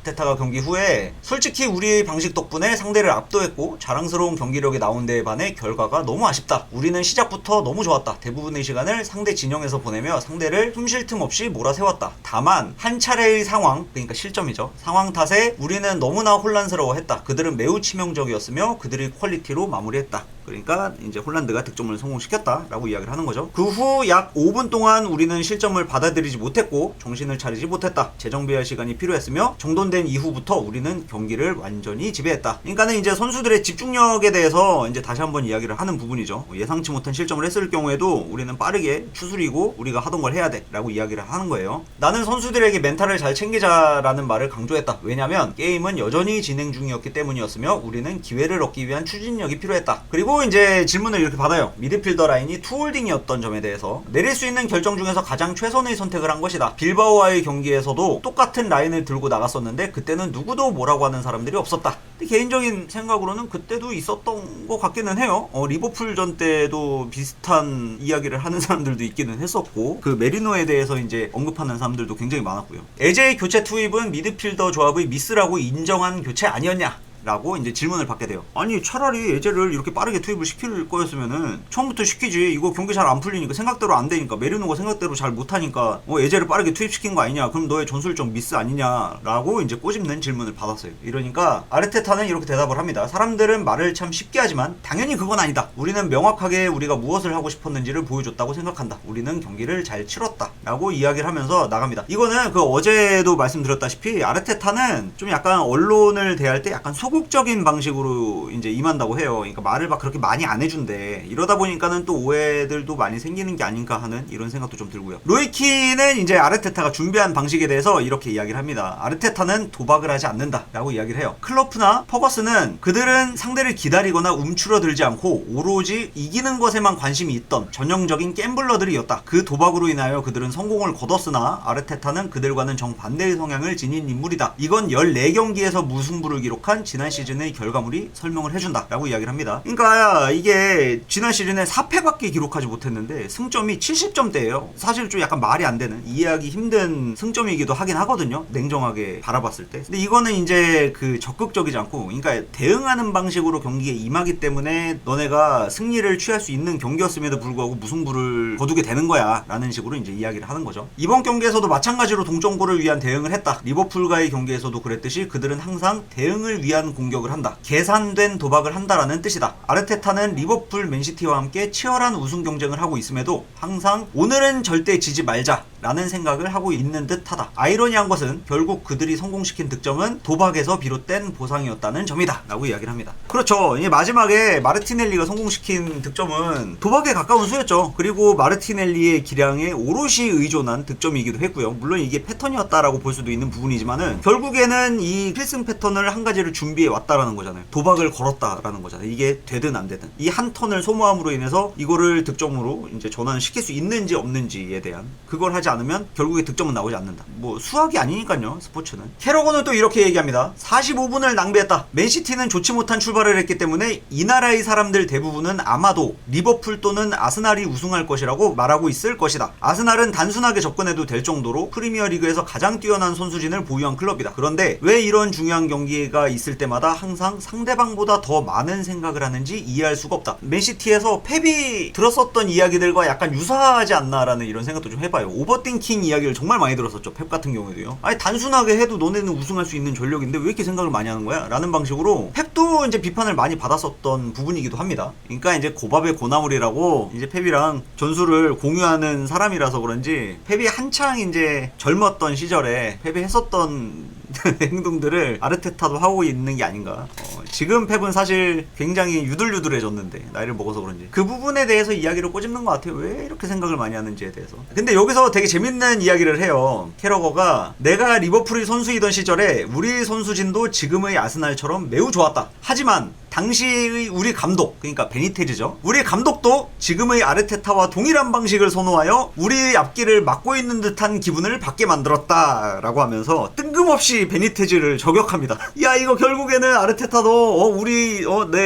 아르테타가 경기 후에 솔직히 우리의 방식 덕분에 상대를 압도했고 자랑스러운 경기력이 나온 데에 반해 결과가 너무 아쉽다. 우리는 시작부터 너무 좋았다. 대부분의 시간을 상대 진영에서 보내며 상대를 숨쉴 틈 없이 몰아세웠다. 다만 한 차례의 상황, 그러니까 실점이죠. 상황 탓에 우리는 너무나 혼란스러워했다. 그들은 매우 치명적이었으며 그들의 퀄리티로 마무리했다. 그러니까 이제 홀란드가 득점을 성공시켰다라고 이야기를 하는 거죠. 그 후 약 5분 동안 우리는 실점을 받아들이지 못했고 정신을 차리지 못했다. 재정비할 시간이 필요했으며 정돈된 이후부터 우리는 경기를 완전히 지배했다. 그러니까는 이제 선수들의 집중력에 대해서 이제 다시 한번 이야기를 하는 부분이죠. 예상치 못한 실점을 했을 경우에도 우리는 빠르게 추스리고 우리가 하던 걸 해야 돼 라고 이야기를 하는 거예요. 나는 선수들에게 멘탈을 잘 챙기자라는 말을 강조했다. 왜냐면 게임은 여전히 진행 중이었기 때문이었으며 우리는 기회를 얻기 위한 추진력이 필요했다. 그리고 이제 질문을 이렇게 받아요. 미드필더 라인이 투홀딩이었던 점에 대해서 내릴 수 있는 결정 중에서 가장 최선의 선택을 한 것이다. 빌바오와의 경기에서도 똑같은 라인을 들고 나갔었는데 그때는 누구도 뭐라고 하는 사람들이 없었다. 근데 개인적인 생각으로는 그때도 있었던 것 같기는 해요. 리버풀전 때도 비슷한 이야기를 하는 사람들도 있기는 했었고 그 메리노에 대해서 이제 언급하는 사람들도 굉장히 많았고요. 에제의 교체 투입은 미드필더 조합의 미스라고 인정한 교체 아니었냐? 라고 이제 질문을 받게 돼요. 아니 차라리 에제를 이렇게 빠르게 투입을 시킬 거였으면은 처음부터 시키지. 이거 경기 잘 안 풀리니까 생각대로 안 되니까 메리노가 생각대로 잘 못하니까 에제를 빠르게 투입시킨 거 아니냐, 그럼 너의 전술적 미스 아니냐 라고 이제 꼬집는 질문을 받았어요. 이러니까 아르테타는 이렇게 대답을 합니다. 사람들은 말을 참 쉽게 하지만 당연히 그건 아니다. 우리는 명확하게 우리가 무엇을 하고 싶었는지를 보여줬다고 생각한다. 우리는 경기를 잘 치렀다 라고 이야기를 하면서 나갑니다. 이거는 그 어제도 말씀드렸다시피 아르테타는 좀 약간 언론을 대할 때 약간 소극적인 방식으로 이제 임한다고 해요. 그러니까 말을 막 그렇게 많이 안 해준대. 이러다 보니까는 또 오해들도 많이 생기는 게 아닌가 하는 이런 생각도 좀 들고요. 로이키는 이제 아르테타가 준비한 방식에 대해서 이렇게 이야기를 합니다. 아르테타는 도박을 하지 않는다 라고 이야기를 해요. 클로프나 퍼거스는 그들은 상대를 기다리거나 움츠러들지 않고 오로지 이기는 것에만 관심이 있던 전형적인 갬블러들이었다. 그 도박으로 인하여 그들은 성공을 거뒀으나 아르테타는 그들과는 정반대의 성향을 지닌 인물이다. 이건 14경기에서 무승부를 기록한 지난 시즌의 결과물이 설명을 해준다 라고 이야기를 합니다. 그러니까 이게 지난 시즌에 4패밖에 기록하지 못했는데 승점이 70점대예요. 사실 좀 약간 말이 안 되는, 이해하기 힘든 승점이기도 하긴 하거든요, 냉정하게 바라봤을 때. 근데 이거는 이제 그 적극적이지 않고, 그러니까 대응하는 방식으로 경기에 임하기 때문에 너네가 승리를 취할 수 있는 경기였음에도 불구하고 무승부를 거두게 되는 거야 라는 식으로 이제 이야기를 하는 거죠. 이번 경기에서도 마찬가지로 동점골을 위한 대응을 했다. 리버풀과의 경기에서도 그랬듯이 그들은 항상 대응을 위한 공격을 한다. 계산된 도박을 한다라는 뜻이다. 아르테타는 리버풀, 맨시티와 함께 치열한 우승 경쟁을 하고 있음에도 항상 오늘은 절대 지지 말자 라는 생각을 하고 있는 듯하다. 아이러니한 것은 결국 그들이 성공시킨 득점은 도박에서 비롯된 보상이었다는 점이다 라고 이야기를 합니다. 그렇죠. 이게 마지막에 마르티넬리가 성공시킨 득점은 도박에 가까운 수였죠. 그리고 마르티넬리의 기량에 오롯이 의존한 득점이기도 했고요. 물론 이게 패턴이었다라고 볼 수도 있는 부분이지만은 결국에는 이 필승 패턴을 한 가지를 준비해 왔다라는 거잖아요. 도박을 걸었다라는 거잖아요. 이게 되든 안 되든 이 한 턴을 소모함으로 인해서 이거를 득점으로 이제 전환시킬 수 있는지 없는지에 대한, 그걸 하지 않으면 결국에 득점은 나오지 않는다. 뭐 수학이 아니니까요, 스포츠는. 캐러건은 또 이렇게 얘기합니다. 45분을 낭비했다. 맨시티는 좋지 못한 출발을 했기 때문에 이 나라의 사람들 대부분은 아마도 리버풀 또는 아스날이 우승할 것이라고 말하고 있을 것이다. 아스날은 단순하게 접근해도 될 정도로 프리미어리그에서 가장 뛰어난 선수진을 보유한 클럽이다. 그런데 왜 이런 중요한 경기가 있을 때마다 항상 상대방보다 더 많은 생각을 하는지 이해할 수가 없다. 맨시티에서 펩이 들었었던 이야기들과 약간 유사하지 않나라는 이런 생각도 좀 해봐요. 오버띵킹 이야기를 정말 많이 들었었죠, 펩 같은 경우에도요. 아니 단순하게 해도 너네는 우승할 수 있는 전력인데 왜 이렇게 생각을 많이 하는 거야? 라는 방식으로 펩도 이제 비판을 많이 받았었던 부분이기도 합니다. 그러니까 이제 고밥의 고나물이라고, 이제 펩이랑 전술을 공유하는 사람이라서 그런지 펩이 한창 이제 젊었던 시절에 펩이 했었던 행동들을 아르테타도 하고 있는 게 아닌가. 지금 펩은 사실 굉장히 유들유들해졌는데 나이를 먹어서 그런지 그 부분에 대해서 이야기를 꼬집는 것 같아요. 왜 이렇게 생각을 많이 하는지에 대해서. 근데 여기서 되게 재밌는 이야기를 해요. 캐러거가 내가 리버풀의 선수이던 시절에 우리 선수진도 지금의 아스날처럼 매우 좋았다. 하지만 당시의 우리 감독, 그러니까 베니테즈죠. 우리 감독도 지금의 아르테타와 동일한 방식을 선호하여 우리 앞길을 막고 있는 듯한 기분을 받게 만들었다라고 하면서 뜬금없이 베니테즈를 저격합니다. 야, 이거 결국에는 아르테타도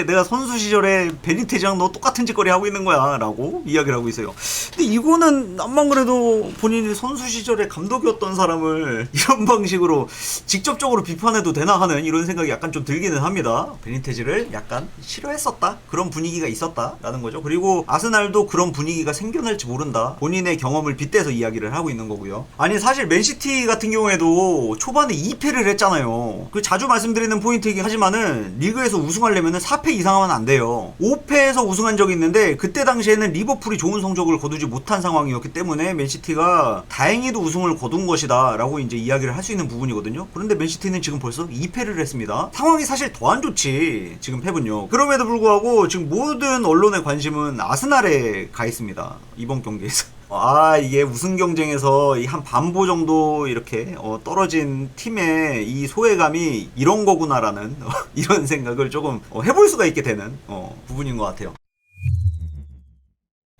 내가 선수 시절에 베니테즈랑 너 똑같은 짓거리 하고 있는 거야 라고 이야기를 하고 있어요. 근데 이거는 암만 그래도 본인이 선수 시절에 감독이었던 사람을 이런 방식으로 직접적으로 비판해도 되나 하는 이런 생각이 약간 좀 들기는 합니다. 베니테즈를 약간 싫어했었다, 그런 분위기가 있었다라는 거죠. 그리고 아스날도 그런 분위기가 생겨날지 모른다, 본인의 경험을 빗대서 이야기를 하고 있는 거고요. 아니 사실 맨시티 같은 경우에도 초반에 2패를 했잖아요. 그 자주 말씀드리는 포인트이긴 하지만은 리그에서 우승하려면 4패 이상 하면 안 돼요. 5패에서 우승한 적이 있는데 그때 당시에는 리버풀이 좋은 성적을 거두지 못한 상황이었기 때문에 맨시티가 다행히도 우승을 거둔 것이다 라고 이제 이야기를 할 수 있는 부분이거든요. 그런데 맨시티는 지금 벌써 2패를 했습니다. 상황이 사실 더 안 좋지 지금 펩은요. 그럼에도 불구하고 지금 모든 언론의 관심은 아스날에 가 있습니다, 이번 경기에서. 이게 우승 경쟁에서 한 반보 정도 이렇게 떨어진 팀의 이 소외감이 이런 거구나라는 이런 생각을 조금 해볼 수가 있게 되는 부분인 것 같아요.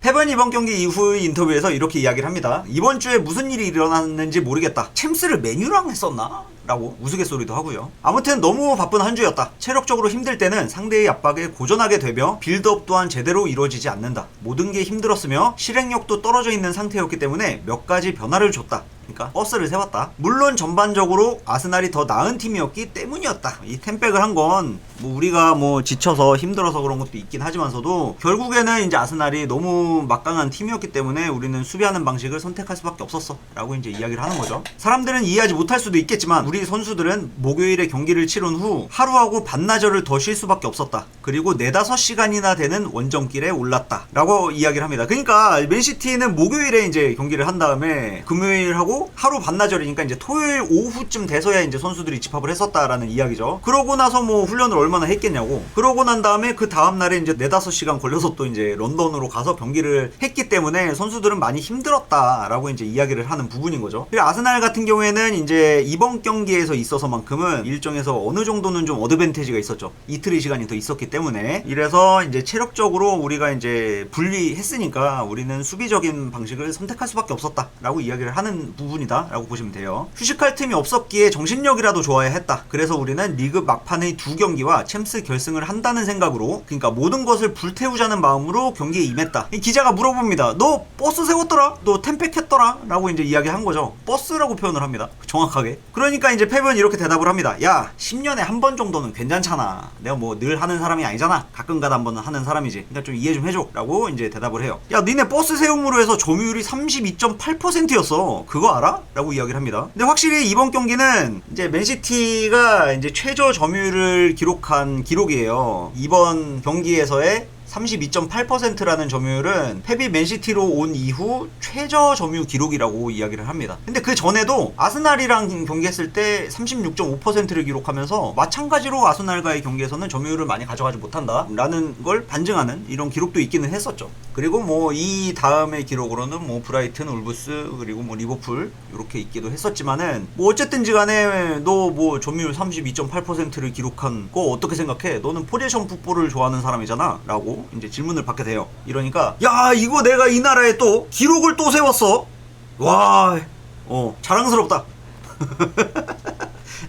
펩은 이번 경기 이후 인터뷰에서 이렇게 이야기를 합니다. 이번 주에 무슨 일이 일어났는지 모르겠다. 챔스를 메뉴랑 했었나? 라고 우스갯소리도 하고요. 아무튼 너무 바쁜 한 주였다. 체력적으로 힘들 때는 상대의 압박에 고전하게 되며 빌드업 또한 제대로 이루어지지 않는다. 모든 게 힘들었으며 실행력도 떨어져 있는 상태였기 때문에 몇 가지 변화를 줬다. 그러니까 버스를 세웠다. 물론 전반적으로 아스날이 더 나은 팀이었기 때문이었다. 이 템백을 한 건 뭐 우리가 뭐 지쳐서 힘들어서 그런 것도 있긴 하지만서도 결국에는 이제 아스날이 너무 막강한 팀이었기 때문에 우리는 수비하는 방식을 선택할 수밖에 없었어 라고 이제 이야기를 하는 거죠. 사람들은 이해하지 못할 수도 있겠지만 우리 선수들은 목요일에 경기를 치른 후 하루하고 반나절을 더 쉴 수밖에 없었다. 그리고 4-5시간이나 되는 원정길에 올랐다 라고 이야기를 합니다. 그러니까 맨시티는 목요일에 이제 경기를 한 다음에 금요일하고 하루 반나절이니까 이제 토요일 오후쯤 돼서야 이제 선수들이 집합을 했었다라는 이야기죠. 그러고 나서 뭐 훈련을 얼마나 했겠냐고. 그러고 난 다음에 그 다음날에 이제 4-5시간 걸려서 또 이제 런던으로 가서 경기를 했기 때문에 선수들은 많이 힘들었다라고 이제 이야기를 하는 부분인 거죠. 그리고 아스날 같은 경우에는 이제 이번 경기에서 있어서만큼은 일정에서 어느 정도는 좀 어드밴티지가 있었죠. 이틀의 시간이 더 있었기 때문에. 이래서 이제 체력적으로 우리가 이제 분리했으니까 우리는 수비적인 방식을 선택할 수밖에 없었다라고 이야기를 하는 부분이다라고 보시면 돼요. 휴식할 틈이 없었기에 정신력이라도 좋아야 했다. 그래서 우리는 리그 막판의 2경기와 챔스 결승을 한다는 생각으로, 그러니까 모든 것을 불태우자는 마음으로 경기에 임했다. 이 기자가 물어봅니다. 너 버스 세웠더라? 너 템팩했더라? 라고 이제 이야기한 거죠. 버스라고 표현을 합니다. 정확하게. 그러니까 이제 펩은 이렇게 대답을 합니다. 야, 10년에 한 번 정도는 괜찮잖아. 내가 뭐 늘 하는 사람이 아니잖아. 가끔가다 한 번은 하는 사람이지. 그러니까 좀 이해 좀 해줘. 라고 이제 대답을 해요. 야, 니네 버스 세움으로 해서 점유율이 32.8%였어. 그거 알아? 라고 이야기를 합니다. 근데 확실히 이번 경기는 이제 맨시티가 이제 최저 점유율을 기록한 기록이에요. 이번 경기에서의 32.8%라는 점유율은 펩이 맨시티로 온 이후 최저 점유 기록이라고 이야기를 합니다. 근데 그 전에도 아스날이랑 경기했을 때 36.5%를 기록하면서 마찬가지로 아스날과의 경기에서는 점유율을 많이 가져가지 못한다 라는 걸 반증하는 이런 기록도 있기는 했었죠. 그리고 뭐 이 다음의 기록으로는 뭐 브라이튼, 울브스, 그리고 뭐 리버풀 이렇게 있기도 했었지만은 뭐 어쨌든지 간에 너 뭐 점유율 32.8%를 기록한 거 어떻게 생각해? 너는 포지션 풋볼을 좋아하는 사람이잖아 라고 이제 질문을 받게 돼요. 이러니까 야, 이거 내가 이 나라에 또 기록을 또 세웠어. 와, 자랑스럽다.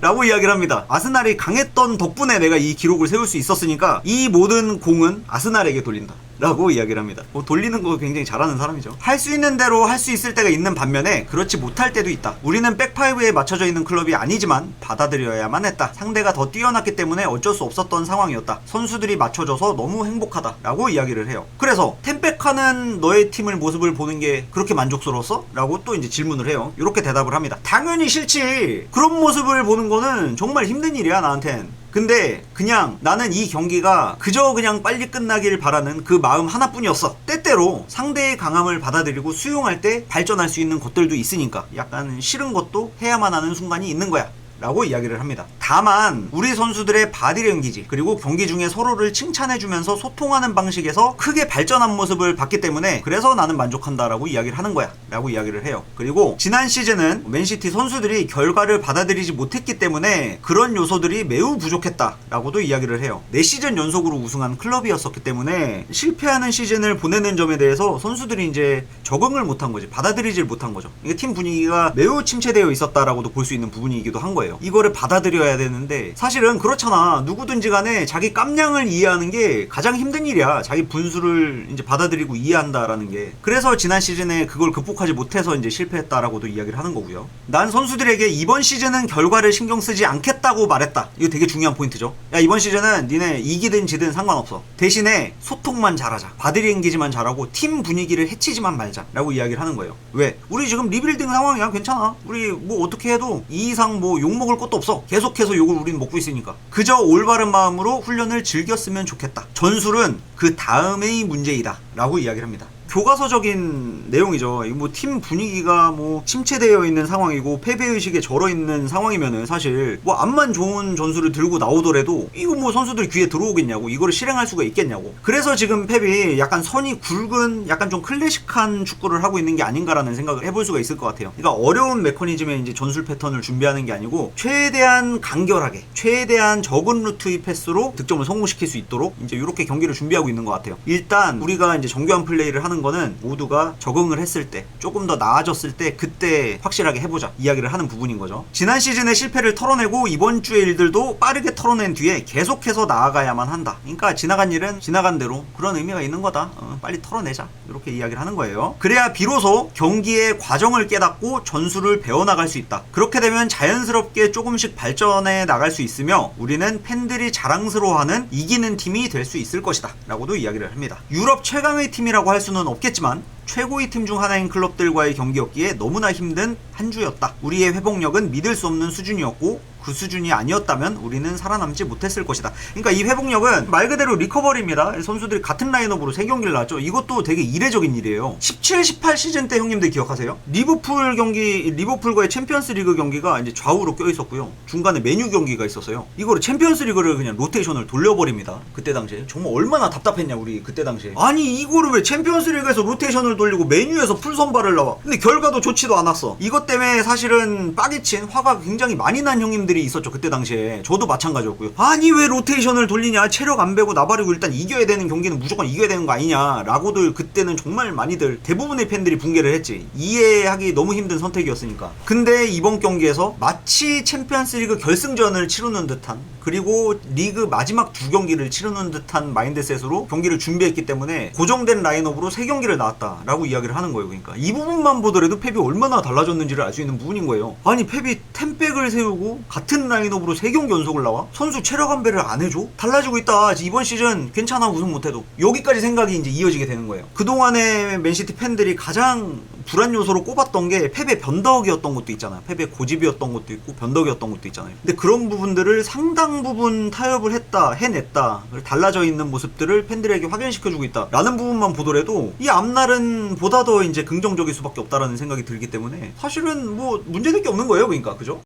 라고 이야기를 합니다. 아스날이 강했던 덕분에 내가 이 기록을 세울 수 있었으니까 이 모든 공은 아스날에게 돌린다 라고 이야기를 합니다. 돌리는 거 굉장히 잘하는 사람이죠. 할 수 있는 대로 할 수 있을 때가 있는 반면에 그렇지 못할 때도 있다. 우리는 백파이브에 맞춰져 있는 클럽이 아니지만 받아들여야만 했다. 상대가 더 뛰어났기 때문에 어쩔 수 없었던 상황이었다. 선수들이 맞춰줘서 너무 행복하다 라고 이야기를 해요. 그래서 템백하는 너의 팀을 모습을 보는 게 그렇게 만족스러웠어? 라고 또 이제 질문을 해요. 이렇게 대답을 합니다. 당연히 싫지. 그런 모습을 보는 거는 정말 힘든 일이야 나한텐. 근데 그냥 나는 이 경기가 그저 그냥 빨리 끝나길 바라는 그 마음 하나뿐이었어. 때때로 상대의 강함을 받아들이고 수용할 때 발전할 수 있는 것들도 있으니까 약간 싫은 것도 해야만 하는 순간이 있는 거야 라고 이야기를 합니다. 다만 우리 선수들의 바디랭귀지 그리고 경기 중에 서로를 칭찬해주면서 소통하는 방식에서 크게 발전한 모습을 봤기 때문에 그래서 나는 만족한다라고 이야기를 하는 거야 라고 이야기를 해요. 그리고 지난 시즌은 맨시티 선수들이 결과를 받아들이지 못했기 때문에 그런 요소들이 매우 부족했다라고도 이야기를 해요. 4시즌 연속으로 우승한 클럽이었었기 때문에 실패하는 시즌을 보내는 점에 대해서 선수들이 이제 적응을 못한 거지, 받아들이질 못한 거죠. 이게 팀 분위기가 매우 침체되어 있었다라고도 볼 수 있는 부분이기도 한 거예요. 이거를 받아들여야 되는데 사실은 그렇잖아. 누구든지 간에 자기 깜냥을 이해하는 게 가장 힘든 일이야. 자기 분수를 이제 받아들이고 이해한다라는 게. 그래서 지난 시즌에 그걸 극복하지 못해서 이제 실패했다라고도 이야기를 하는 거고요. 난 선수들에게 이번 시즌은 결과를 신경 쓰지 않겠다고 말했다. 이거 되게 중요한 포인트죠. 야, 이번 시즌은 니네 이기든 지든 상관없어. 대신에 소통만 잘하자. 바디랭귀지만 잘하고 팀 분위기를 해치지만 말자 라고 이야기를 하는 거예요. 왜? 우리 지금 리빌딩 상황이야. 괜찮아. 우리 뭐 어떻게 해도 이 이상 뭐 욕먹을 것도 없어. 계속해서 욕을 우리는 먹고 있으니까. 그저 올바른 마음으로 훈련을 즐겼으면 좋겠다. 전술은 그 다음의 문제이다 라고 이야기를 합니다. 교과서적인 내용이죠. 뭐 팀 분위기가 뭐 침체되어 있는 상황이고 패배의식에 절어 있는 상황이면은 사실 뭐 암만 좋은 전술을 들고 나오더라도 이거 뭐 선수들이 귀에 들어오겠냐고, 이거를 실행할 수가 있겠냐고. 그래서 지금 펩이 약간 선이 굵은 약간 좀 클래식한 축구를 하고 있는 게 아닌가라는 생각을 해볼 수가 있을 것 같아요. 그러니까 어려운 메커니즘의 이제 전술 패턴을 준비하는 게 아니고 최대한 간결하게, 최대한 적은 루트의 패스로 득점을 성공시킬 수 있도록 이제 이렇게 경기를 준비하고 있는 것 같아요. 일단 우리가 이제 정교한 플레이를 하는 거는 모두가 적응을 했을 때, 조금 더 나아졌을 때 그때 확실하게 해보자 이야기를 하는 부분인 거죠. 지난 시즌의 실패를 털어내고 이번 주의 일들도 빠르게 털어낸 뒤에 계속해서 나아가야만 한다. 그러니까 지나간 일은 지나간 대로 그런 의미가 있는 거다. 빨리 털어내자 이렇게 이야기를 하는 거예요. 그래야 비로소 경기의 과정을 깨닫고 전술을 배워나갈 수 있다. 그렇게 되면 자연스럽게 조금씩 발전해 나갈 수 있으며 우리는 팬들이 자랑스러워하는 이기는 팀이 될 수 있을 것이다 라고도 이야기를 합니다. 유럽 최강의 팀이라고 할 수는 없겠지만 최고의 팀 중 하나인 클럽들과의 경기였기에 너무나 힘든 한 주였다. 우리의 회복력은 믿을 수 없는 수준이었고 그 수준이 아니었다면 우리는 살아남지 못했을 것이다. 그러니까 이 회복력은 말 그대로 리커버리입니다. 선수들이 같은 라인업으로 3경기를 나왔죠. 이것도 되게 이례적인 일이에요. 17, 18 시즌 때 형님들 기억하세요? 리버풀 경기, 리버풀과의 챔피언스 리그 경기가 이제 좌우로 껴있었고요. 중간에 메뉴 경기가 있었어요. 이거를 챔피언스 리그를 그냥 로테이션을 돌려버립니다. 그때 당시에. 정말 얼마나 답답했냐 우리 그때 당시에. 아니 이거를 왜 챔피언스 리그에서 로테이션을 돌리고 메뉴에서 풀 선발을 나와. 근데 결과도 좋지도 않았어. 이것 때문에 사실은 빠개친 화가 굉장히 많이 난 형님들이 있었죠. 그때 당시에. 저도 마찬가지였고요. 아니 왜 로테이션을 돌리냐. 체력 안 배고 나발이고 일단 이겨야 되는 경기는 무조건 이겨야 되는 거 아니냐 라고들 그때는 정말 많이들 대부분의 팬들이 붕괴를 했지. 이해하기 너무 힘든 선택이었으니까. 근데 이번 경기에서 마치 챔피언스 리그 결승전을 치르는 듯한, 그리고 리그 마지막 2경기를 치르는 듯한 마인드셋으로 경기를 준비했기 때문에 고정된 라인업으로 3경기를 나왔다라고 이야기를 하는 거예요. 그러니까 이 부분만 보더라도 펩이 얼마나 달라졌는지를 알 수 있는 부분인 거예요. 아니 펩이 10백을 세우고 같은 라인업으로 3경기 연속을 나와? 선수 체력 안배를 안 해줘? 달라지고 있다. 이번 시즌 괜찮아 우승 못해도. 여기까지 생각이 이제 이어지게 되는 거예요. 그동안에 맨시티 팬들이 가장 불안 요소로 꼽았던 게 펩의 변덕이었던 것도 있잖아요. 펩의 고집이었던 것도 있고 변덕이었던 것도 있잖아요. 근데 그런 부분들을 상당 부분 타협을 했다, 해냈다, 달라져 있는 모습들을 팬들에게 확인시켜주고 있다 라는 부분만 보더라도 이 앞날은 보다 더 이제 긍정적일 수밖에 없다라는 생각이 들기 때문에 사실은 뭐 문제될 게 없는 거예요. 그러니까 그죠?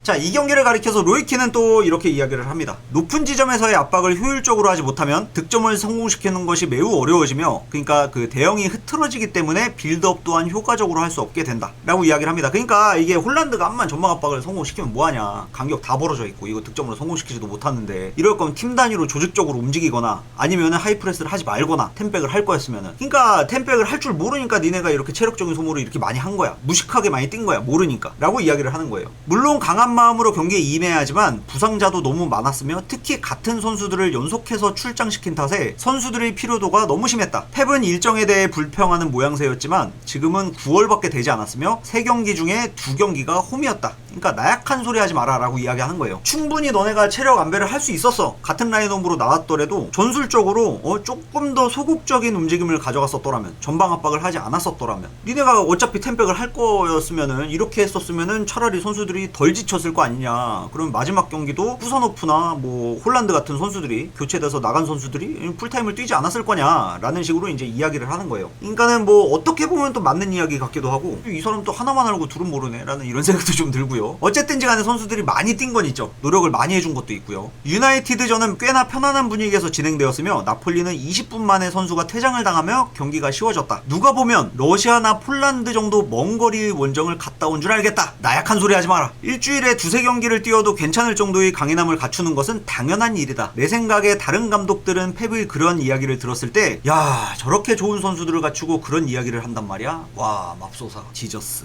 자, 이 경기를 가리켜서 로이키는 또 이렇게 이야기를 합니다. 높은 지점에서의 압박을 효율적으로 하지 못하면 득점을 성공시키는 것이 매우 어려워지며, 그러니까 그 대형이 흐트러지기 때문에 빌드업 또한 효과적으로 할 수 없게 된다 라고 이야기를 합니다. 그러니까 이게 홀란드가 암만 전방 압박을 성공시키면 뭐하냐, 간격 다 벌어져 있고 이거 득점으로 성공시키지도 못하는데, 이럴 거면 팀 단위로 조직적으로 움직이거나 아니면은 하이프레스를 하지 말거나 템백을 할 거였으면은, 그러니까 템백을 할 줄 모르니까 니네가 이렇게 체력적인 소모를 이렇게 많이 한 거야. 무식하게 많이 뛴 거야. 모르니까 라고 이야기를 하는 거예요. 물론 강한 마음으로 경기에 임해야 하지만 부상자도 너무 많았으며 특히 같은 선수들을 연속해서 출장시킨 탓에 선수들의 피로도가 너무 심했다. 펩은 일정에 대해 불평하는 모양새였지만 지금은 9월밖에 되지 않았으며 3경기 중에 2경기가 홈이었다. 그러니까 나약한 소리 하지 마라 라고 이야기하는 거예요. 충분히 너네가 체력 안배를 할 수 있었어. 같은 라인업으로 나왔더라도 전술적으로 조금 더 소극적인 움직임을 가져갔었더라면, 전방 압박을 하지 않았었더라면, 니네가 어차피 템백을 할 거였으면은 이렇게 했었으면은 차라리 선수들이 덜 지쳤을 거 아니냐. 그럼 마지막 경기도 후선호프나 뭐 홀란드 같은 선수들이, 교체돼서 나간 선수들이 풀타임을 뛰지 않았을 거냐 라는 식으로 이제 이야기를 하는 거예요. 그러니까는 뭐 어떻게 보면 또 맞는 이야기 같기도 하고, 이 사람 또 하나만 알고 둘은 모르네 라는 이런 생각도 좀 들고요. 있고요. 어쨌든지 간에 선수들이 많이 뛴 건 있죠. 노력을 많이 해준 것도 있고요. 유나이티드전은 꽤나 편안한 분위기에서 진행되었으며 나폴리는 20분 만에 선수가 퇴장을 당하며 경기가 쉬워졌다. 누가 보면 러시아나 폴란드 정도 먼 거리 원정을 갔다 온 줄 알겠다. 나약한 소리 하지 마라. 일주일에 두세 경기를 뛰어도 괜찮을 정도의 강인함을 갖추는 것은 당연한 일이다. 내 생각에 다른 감독들은 펩의 그런 이야기를 들었을 때 야, 저렇게 좋은 선수들을 갖추고 그런 이야기를 한단 말이야. 와, 맙소사 지저스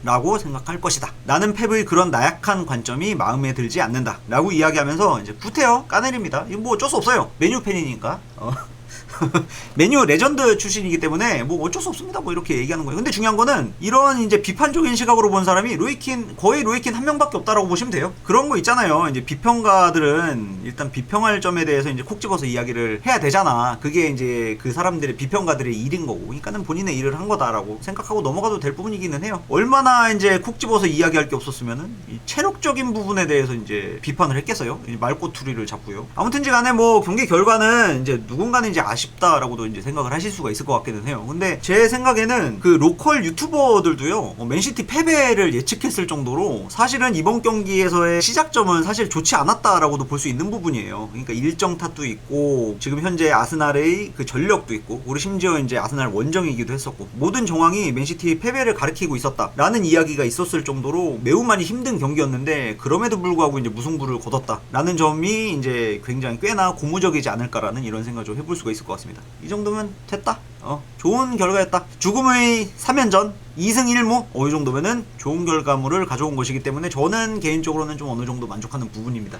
라고 생각할 것이다. 나는 펩의 그런 나약한 관점이 마음에 들지 않는다 라고 이야기하면서 이제 구태여 까내립니다. 이거 뭐 어쩔 수 없어요. 메뉴 팬이니까. 메뉴 레전드 출신이기 때문에 뭐 어쩔 수 없습니다. 뭐 이렇게 얘기하는 거예요. 근데 중요한 거는 이런 이제 비판적인 시각으로 본 사람이 거의 로이킨 한 명밖에 없다라고 보시면 돼요. 그런 거 있잖아요. 이제 비평가들은 일단 비평할 점에 대해서 이제 콕 집어서 이야기를 해야 되잖아. 그게 이제 그 사람들의 비평가들의 일인 거고. 그러니까는 본인의 일을 한 거다라고 생각하고 넘어가도 될 부분이기는 해요. 얼마나 이제 콕 집어서 이야기할 게 없었으면은 이 체력적인 부분에 대해서 이제 비판을 했겠어요. 말꼬투리를 잡고요. 아무튼지 간에 뭐 경기 결과는 이제 누군가는 이제 아쉽다라고도 이제 생각을 하실 수가 있을 것 같기는 해요. 근데 제 생각에는 그 로컬 유튜버들도요, 맨시티 패배를 예측했을 정도로 사실은 이번 경기에서의 시작점은 사실 좋지 않았다라고도 볼 수 있는 부분이에요. 그러니까 일정 탓도 있고 지금 현재 아스날의 그 전력도 있고 우리 심지어 이제 아스날 원정이기도 했었고 모든 정황이 맨시티의 패배를 가리키고 있었다라는 이야기가 있었을 정도로 매우 많이 힘든 경기였는데 그럼에도 불구하고 이제 무승부를 거뒀다라는 점이 이제 굉장히 꽤나 고무적이지 않을까라는 이런 생각을 좀 해볼 수가 있을 것 같습니다. 이 정도면 됐다. 좋은 결과였다. 죽음의 3연전 2승 1무 이 정도면은 좋은 결과물을 가져온 것이기 때문에 저는 개인적으로는 좀 어느 정도 만족하는 부분입니다.